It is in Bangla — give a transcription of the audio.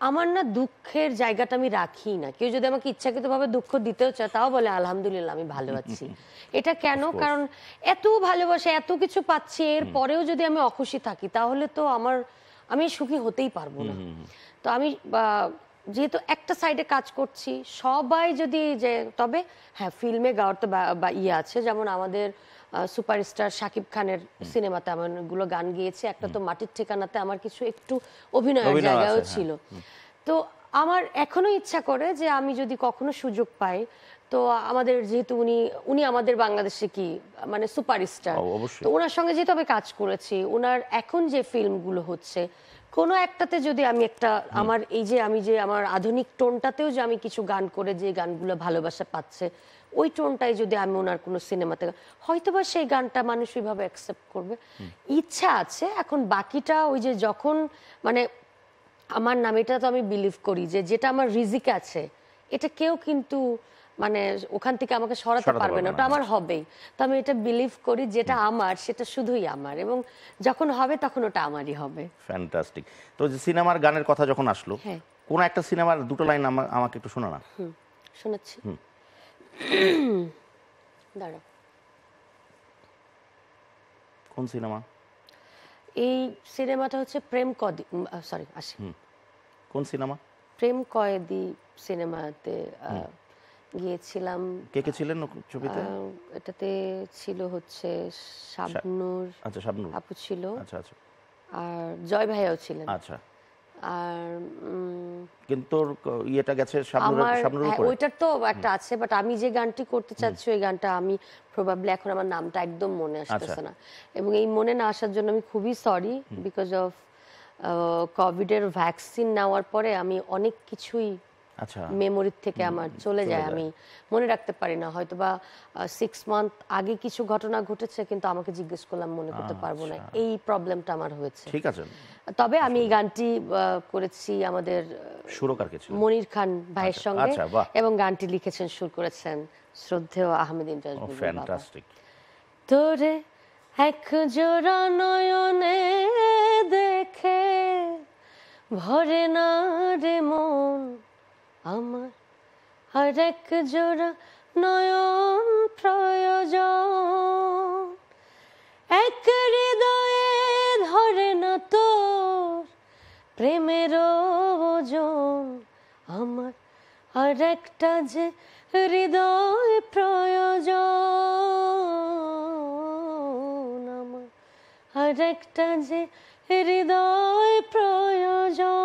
আমার না দুঃখের জায়গাটা আমি রাখি না। কেউ যদি আমাকে ইচ্ছাকৃতভাবে দুঃখ দিতেও চায় তাও বলে আলহামদুলিল্লাহ আমি ভালো আছি। এটা কেন? কারণ এত ভালোবাসা এত কিছু পাচ্ছি, এর পরেও যদি আমি অখুশি থাকি তাহলে তো আমি সুখী হতেই পারবো না। তো আমি যেহেতু একটা সাইডে কাজ করছি, সবাই যদি যে তবে হ্যাঁ ফিল্মে গাওয়ার তো ইয়ে আছে, যেমন আমাদের সুপারস্টার শাকিব খানের সিনেমাতে আমার গুলো গান গিয়েছে, একটা তো মাটির ঠিকানাতে আমার কিছু একটু অভিনয়ের জায়গাও ছিল। তো আমার এখনো ইচ্ছা করে যে আমি যদি কখনো সুযোগ পাই, তো আমাদের যেহেতু উনি আমাদের বাংলাদেশে কি মানে সুপারস্টার, তো ওনার সঙ্গে যেহেতু আমি কাজ করেছি, ওনার এখন যে ফিল্মগুলো হচ্ছে কোনো একটাতে যদি আমি একটা আমার এই যে আমি যে আমার আধুনিক টোনটাতেও যে আমি কিছু গান করে যে গানগুলো ভালোবাসা পাচ্ছে, ওই টোনটাই যদি আমি ওনার কোনো সিনেমাতে, হয়তোবা সেই গানটা মানুষ ওইভাবে অ্যাকসেপ্ট করবে। ইচ্ছা আছে। এখন বাকিটা ওই যে যখন মানে আমার নাম, এটা তো আমি বিলিভ করি যে যেটা আমার রিজিক আছে এটা কেউ কিন্তু মানে ওখান থেকে আমাকে সরাতে পারবে না, ওটা আমার হবেই। তো আমি এটা বিলিভ করি যেটা আমার সেটা শুধুই আমার, এবং যখন হবে তখন ওটা আমারই হবে। ফ্যান্টাস্টিক। তো যে সিনেমার গানের কথা যখন আসলো, কোন একটা সিনেমার দুটো লাইন আমাকে একটু শোনা না। শোনাচ্ছি, দাঁড়াও। কোন সিনেমা? এই সিনেমাটা হচ্ছে প্রেম কয়েদি, সরি আসি। কোন সিনেমা? প্রেম কয়েদি সিনেমাতে গিয়েছিলাম। কে কে ছিলেন ছবিতে? এটাতে ছিল হচ্ছে শাবনূর, আচ্ছা শাবনূর আপু ছিল, আচ্ছা আচ্ছা, আর জয় ভাইয়াও ছিলেন। আচ্ছা। আর কিন্তু ইয়েটা গেছে শাবনূরের উপরে। ওইটার তো একটা আছে, বাট আমি যে গানটি করতে চাচ্ছি ওই গানটা আমি প্রবাবলি এখন আমার নামটা একদম মনে আসতেছে না, এবং এই মনে না আসার জন্য আমি খুবই সরি। বিকজ অফ কোভিডের ভ্যাকসিন নেওয়ার পরে আমি অনেক কিছুই মেমোরির থেকে আমার চলে যায়, আমি মনে রাখতে পারি না। হয়তো বা 6 মান্থ আগে কিছু ঘটনা ঘটেছে, কিন্তু আমাকে জিজ্ঞেস করলাম মনে করতে পারবো না, এই প্রবলেমটা আমার হয়েছে। ঠিক আছে। তবে আমি এই গানটি করেছি আমাদের সুরকার কে ছিল? মনির খান ভাইয়ের সঙ্গে, এবং গানটি লিখেছেন সুর করেছেন শ্রদ্ধেয় আহমেদ ইমতিয়াজ বুলবুল। ফ্যান্টাস্টিক। তোরে এক জোড়া নয়নে দেখে ভরে না রে মন আমার, আর এক জোড়া নয়ন প্রয়োজন, এক হৃদয়ে ধরে না তোর প্রেমের ওজন আমার, আর একটা যে হৃদয় প্রয়োজন আমার, আর একটা যে হৃদয় প্রয়োজন।